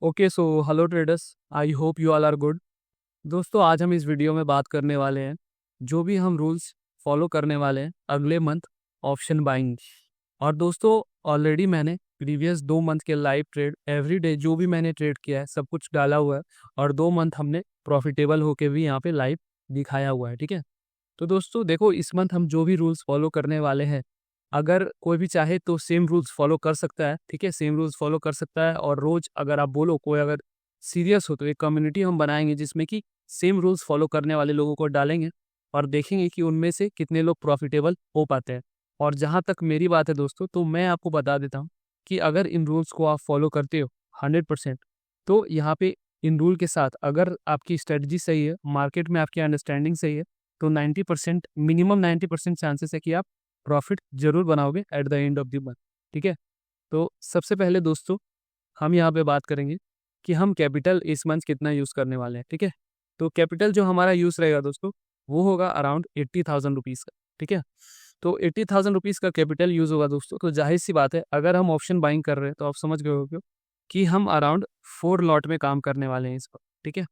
Okay so hello traders, I hope you all are good. दोस्तों, आज हम इस वीडियो में बात करने वाले हैं जो भी हम रूल्स फॉलो करने वाले हैं अगले मंथ ऑप्शन बाइंग। और दोस्तों, ऑलरेडी मैंने प्रीवियस 2 मंथ के लाइव ट्रेड एवरी डे जो भी मैंने ट्रेड किया है सब कुछ डाला हुआ है, और 2 मंथ हमने प्रॉफिटेबल होके भी यहाँ पे लाइव दिखाया हुआ है। ठीक है, तो दोस्तों देखो, इस मंथ हम जो भी रूल्स फॉलो करने वाले हैं, अगर कोई भी चाहे तो सेम रूल्स फॉलो कर सकता है। ठीक है, सेम रूल्स फॉलो कर सकता है, और रोज अगर आप बोलो, कोई अगर सीरियस हो तो एक कम्युनिटी हम बनाएंगे जिसमें कि सेम रूल्स फॉलो करने वाले लोगों को डालेंगे और देखेंगे कि उनमें से कितने लोग प्रॉफिटेबल हो पाते हैं। और जहाँ तक मेरी बात है दोस्तों, तो मैं आपको बता देता हूँ कि अगर इन रूल्स को आप फॉलो करते हो 100%, तो यहाँ पे इन रूल के साथ अगर आपकी स्ट्रेटजी सही है, मार्केट में आपकी अंडरस्टैंडिंग सही है, तो 90%, मिनिमम 90% चांसेस है कि आप प्रॉफिट जरूर बनाओगे at the end of the month. ठीक है, तो सबसे पहले दोस्तों हम यहाँ पे बात करेंगे कि हम कैपिटल इस मंथ कितना यूज़ करने वाले हैं। ठीक है, तो कैपिटल जो हमारा यूज़ रहेगा दोस्तों, वो होगा अराउंड 80,000 रुपीज़ का। ठीक है, तो 80,000 रुपीज़ का कैपिटल यूज़ होगा दोस्तों, तो जाहिर सी बात है अगर हम ऑप्शन बाइंग कर रहे हैं तो आप समझ गए होगे कि हम अराउंड 4 लॉट में काम करने वाले हैं इस पर। ठीक है,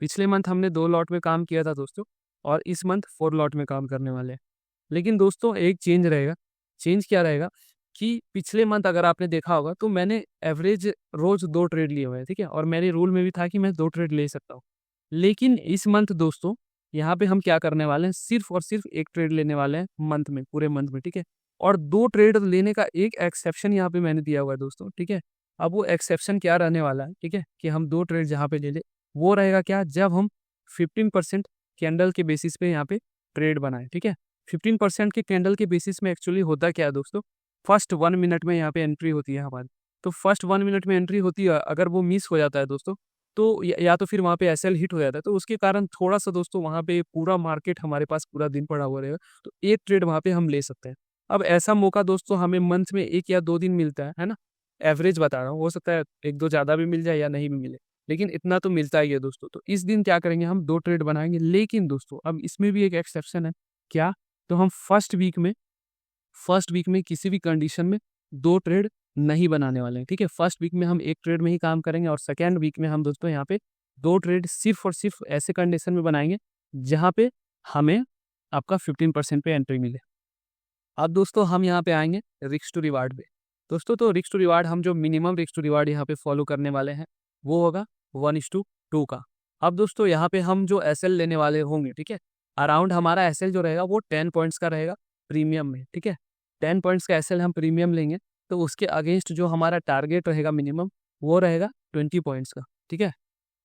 पिछले मंथ हमने 2 लॉट में काम किया था दोस्तों, और इस मंथ 4 लॉट में काम करने वाले हैं। लेकिन दोस्तों एक चेंज रहेगा। चेंज क्या रहेगा कि पिछले मंथ अगर आपने देखा होगा तो मैंने एवरेज रोज 2 ट्रेड लिए हुए हैं। ठीक है, और मेरे रूल में भी था कि मैं 2 ट्रेड ले सकता हूँ। लेकिन इस मंथ दोस्तों यहाँ पे हम क्या करने वाले हैं, सिर्फ और सिर्फ 1 ट्रेड लेने वाले हैं मंथ में, पूरे मंथ में। ठीक है, और 2 ट्रेड लेने का एक एक्सेप्शन यहाँ पे मैंने दिया हुआ है दोस्तों। ठीक है, अब वो एक्सेप्शन क्या रहने वाला है, ठीक है, कि हम 2 ट्रेड जहाँ पे ले ले, वो रहेगा क्या, जब हम 15% कैंडल के बेसिस पे यहाँ पे ट्रेड बनाए। ठीक है, 15% के कैंडल के बेसिस में एक्चुअली होता क्या है दोस्तों, फर्स्ट 1 मिनट में यहाँ पे एंट्री होती है हमारी। तो फर्स्ट 1 मिनट में एंट्री होती है, अगर वो मिस हो जाता है दोस्तों, तो या तो फिर वहाँ पे एसएल हिट हो जाता है, तो उसके कारण थोड़ा सा दोस्तों वहाँ पे पूरा मार्केट हमारे पास पूरा दिन पड़ा हुआ रहेगा, तो 1 ट्रेड वहाँ पे हम ले सकते हैं। अब ऐसा मौका दोस्तों हमें मंथ में 1 या 2 दिन मिलता है ना, एवरेज बता रहा हूँ, हो सकता है 1-2 ज़्यादा भी मिल जाए या नहीं भी मिले, लेकिन इतना तो मिलता ही है दोस्तों। तो इस दिन क्या करेंगे, हम 2 ट्रेड बनाएंगे। लेकिन दोस्तों अब इसमें भी एक एक्सेप्शन है, क्या, तो हम फर्स्ट वीक में किसी भी कंडीशन में 2 ट्रेड नहीं बनाने वाले हैं। ठीक है, फर्स्ट वीक में हम 1 ट्रेड में ही काम करेंगे, और सेकेंड वीक में हम दोस्तों यहाँ पे 2 ट्रेड सिर्फ और सिर्फ ऐसे कंडीशन में बनाएंगे जहाँ पे हमें आपका 15% पे एंट्री मिले। अब दोस्तों हम यहाँ पे आएंगे रिस्क टू रिवार्ड पे। दोस्तों तो रिस्क टू रिवार्ड, हम जो मिनिमम रिस्क टू रिवार्ड यहाँ पे फॉलो करने वाले हैं वो होगा 1:2 का। अब दोस्तों यहाँ पे हम जो एसएल लेने वाले होंगे, ठीक है, अराउंड हमारा एसएल जो रहेगा वो 10 पॉइंट्स का रहेगा प्रीमियम में। ठीक है, 10 पॉइंट्स का एसएल हम प्रीमियम लेंगे, तो उसके अगेंस्ट जो हमारा टारगेट रहेगा मिनिमम, वो रहेगा 20 पॉइंट्स का। ठीक है,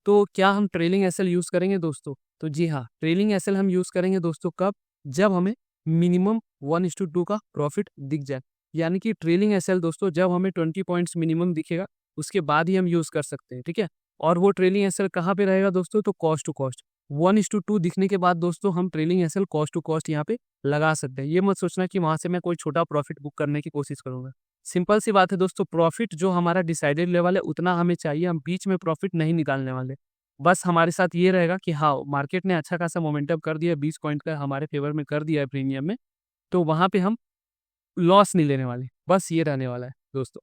तो क्या हम ट्रेलिंग एसएल यूज़ करेंगे दोस्तों, तो जी हाँ, ट्रेलिंग एसएल हम यूज़ करेंगे दोस्तों कब, जब हमें मिनिमम 1:2 का प्रॉफिट दिख जाए। यानी कि ट्रेलिंग एसएल दोस्तों जब हमें 20 पॉइंट्स मिनिमम दिखेगा, उसके बाद ही हम यूज़ कर सकते हैं। ठीक है, और वो ट्रेलिंग एसएल कहाँ पे रहेगा दोस्तों, तो कॉस्ट टू कॉस्ट 1:2 दिखने के बाद दोस्तों हम trailing SL cost to cost यहाँ पे लगा सकते हैं। ये मत सोचना कि वहां से मैं कोई छोटा प्रॉफिट बुक करने की कोशिश करूंगा। सिंपल सी बात है दोस्तों, प्रॉफिट जो हमारा डिसाइडेड लेवल है उतना हमें चाहिए, हम बीच में प्रॉफिट नहीं निकालने वाले। बस हमारे साथ ये रहेगा कि हाँ, मार्केट ने अच्छा खासा मोमेंटम कर दिया, 20 पॉइंट का हमारे फेवर में कर दिया है प्रीमियम में, तो वहां पे हम लॉस नहीं लेने वाले। बस ये रहने वाला है दोस्तों।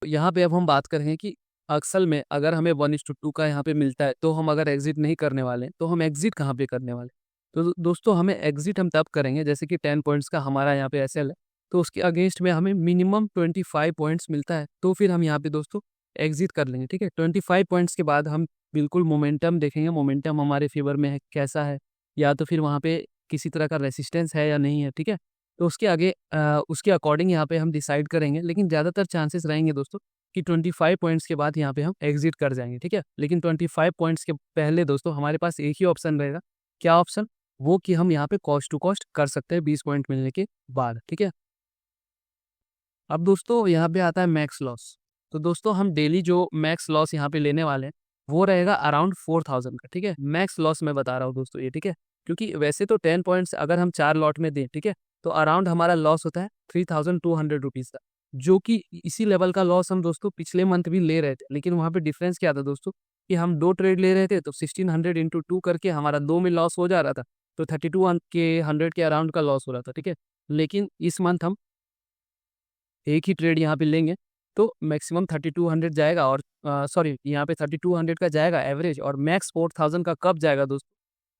तो यहाँ पे अब हम बात करेंगे कि अक्सर में अगर हमें 1:2 का यहाँ पे मिलता है, तो हम अगर एग्जिट नहीं करने वाले तो हम एग्जिट कहाँ पे करने वाले। तो दोस्तों हमें एग्जिट हम तब करेंगे, जैसे कि 10 पॉइंट्स का हमारा यहाँ पे एसएल है, तो उसके अगेंस्ट में हमें मिनिमम 25 पॉइंट्स मिलता है, तो फिर हम यहाँ पे दोस्तों एग्जिट कर लेंगे। ठीक है, 25 पॉइंट्स के बाद हम बिल्कुल मोमेंटम देखेंगे, मोमेंटम हमारे फेवर में है कैसा है, या तो फिर वहाँ पे किसी तरह का रेसिस्टेंस है या नहीं है। ठीक है, तो उसके आगे उसके अकॉर्डिंग यहाँ पे हम डिसाइड करेंगे, लेकिन ज़्यादातर चांसेस रहेंगे दोस्तों कि 25 पॉइंट्स के बाद यहाँ पे हम एग्जिट कर जाएंगे। ठीक है, लेकिन 25 पॉइंट्स के पहले दोस्तों हमारे पास एक ही ऑप्शन रहेगा। क्या ऑप्शन, वो कि हम यहाँ पे कॉस्ट टू कॉस्ट कर सकते हैं 20 पॉइंट मिलने के बाद। ठीक है, अब दोस्तों यहाँ पे आता है मैक्स लॉस। तो दोस्तों हम डेली जो मैक्स लॉस यहाँ पे लेने वाले हैं वो रहेगा अराउंड 4,000 का। ठीक है, मैक्स लॉस मैं बता रहा हूँ दोस्तों ये। ठीक है, क्योंकि वैसे तो 10 पॉइंट्स अगर हम 4 लॉट में दें, ठीक है, तो अराउंड हमारा लॉस होता है 3,200 रुपीज़ का, जो कि इसी लेवल का लॉस हम दोस्तों पिछले मंथ भी ले रहे थे। लेकिन वहाँ पे डिफरेंस क्या था दोस्तों, कि हम 2 ट्रेड ले रहे थे, तो 1600 इंटू 2 करके हमारा 2 में लॉस हो जा रहा था, तो 32 के अराउंड का लॉस हो रहा था। ठीक है, लेकिन इस मंथ हम एक ही ट्रेड यहाँ पे लेंगे, तो मैक्सिमम 3200 जाएगा, और सॉरी यहाँ पे 3200 का जाएगा एवरेज, और मैक्स 4000 का कब जाएगा दोस्तों?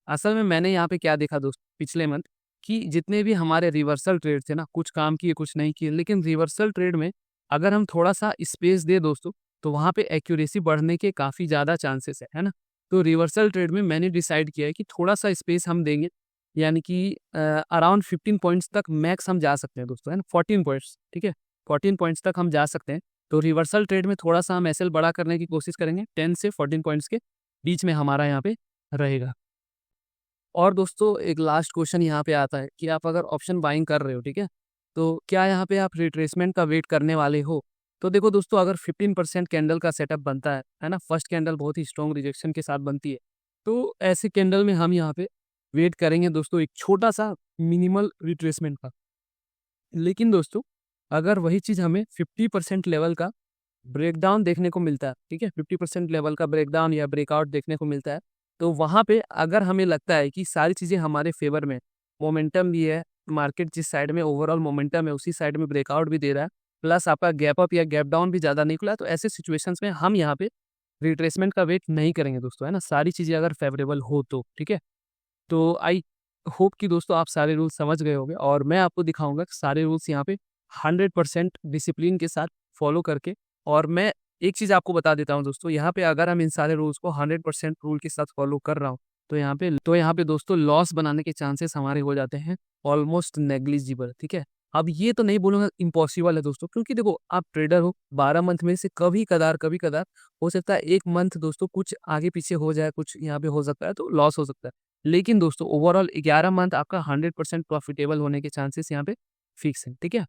असल में मैंने यहाँ पे क्या देखा दोस्तों पिछले मंथ, कि जितने भी हमारे रिवर्सल ट्रेड थे ना, कुछ काम किए कुछ नहीं किए, लेकिन रिवर्सल ट्रेड में अगर हम थोड़ा सा स्पेस दे दोस्तों, तो वहाँ पे एक्यूरेसी बढ़ने के काफ़ी ज़्यादा चांसेस है ना। तो रिवर्सल ट्रेड में मैंने डिसाइड किया है कि थोड़ा सा स्पेस हम देंगे, यानी कि अराउंड 15 पॉइंट्स तक मैक्स हम जा सकते हैं दोस्तों, है ना, 14 पॉइंट्स, ठीक है, 14 पॉइंट्स तक हम जा सकते हैं। तो रिवर्सल ट्रेड में थोड़ा सा हम एसएल बड़ा करने की कोशिश करेंगे, 10 से 14 पॉइंट्स के बीच में हमारा यहाँ पे रहेगा। और दोस्तों एक लास्ट क्वेश्चन यहाँ पे आता है कि आप अगर ऑप्शन बाइंग कर रहे हो, ठीक है, तो क्या यहाँ पे आप रिट्रेसमेंट का वेट करने वाले हो? तो देखो दोस्तों, अगर 15% कैंडल का सेटअप बनता है ना, फर्स्ट कैंडल बहुत ही स्ट्रॉन्ग रिजेक्शन के साथ बनती है, तो ऐसे कैंडल में हम यहाँ पे वेट करेंगे दोस्तों एक छोटा सा मिनिमल रिट्रेसमेंट का। लेकिन दोस्तों अगर वही चीज़ हमें 50% लेवल का ब्रेकडाउन देखने को मिलता है, ठीक है, 50% लेवल का ब्रेकडाउन या ब्रेकआउट देखने को मिलता है, तो वहाँ पे अगर हमें लगता है कि सारी चीज़ें हमारे फेवर में, मोमेंटम भी है, मार्केट जिस साइड में ओवरऑल मोमेंटम है उसी साइड में ब्रेकआउट भी दे रहा है, प्लस आपका गैप अप या गैप डाउन भी ज़्यादा निकला है, तो ऐसे सिचुएशंस में हम यहाँ पे रिट्रेसमेंट का वेट नहीं करेंगे दोस्तों, है ना, सारी चीज़ें अगर फेवरेबल हो तो, ठीक है। तो आई होप कि दोस्तों आप सारे रूल्स समझ गए होंगे, और मैं आपको दिखाऊंगा कि सारे रूल्स यहाँ पे 100% डिसिप्लिन के साथ फॉलो करके। और मैं एक चीज़ आपको बता देता हूँ दोस्तों, यहाँ पे अगर हम इन सारे रूल्स को 100% रूल के साथ फॉलो कर रहा हूँ, तो यहाँ पे दोस्तों लॉस बनाने के चांसेस हमारे हो जाते हैं ऑलमोस्ट नेग्लिजिबल, ठीक है। अब ये तो नहीं बोलूंगा इम्पॉसिबल है दोस्तों, क्योंकि देखो आप ट्रेडर हो, 12 मंथ में से कभी कदार हो सकता है एक मंथ दोस्तों कुछ आगे पीछे हो जाए, कुछ यहाँ पे हो सकता है, तो लॉस हो सकता है। लेकिन दोस्तों ओवरऑल 11 मंथ आपका 100% प्रॉफिटेबल होने के चांसेस यहाँ पे फिक्स है, ठीक है।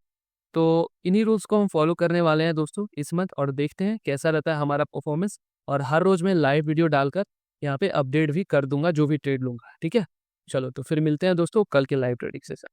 तो इन्हीं रूल्स को हम फॉलो करने वाले हैं दोस्तों इस मंथ, और देखते हैं कैसा रहता है हमारा परफॉर्मेंस। और हर रोज मैं लाइव वीडियो डालकर यहाँ पे अपडेट भी कर दूंगा जो भी ट्रेड लूंगा, ठीक है। चलो तो फिर मिलते हैं दोस्तों कल के लाइव ट्रेडिंग सेशन।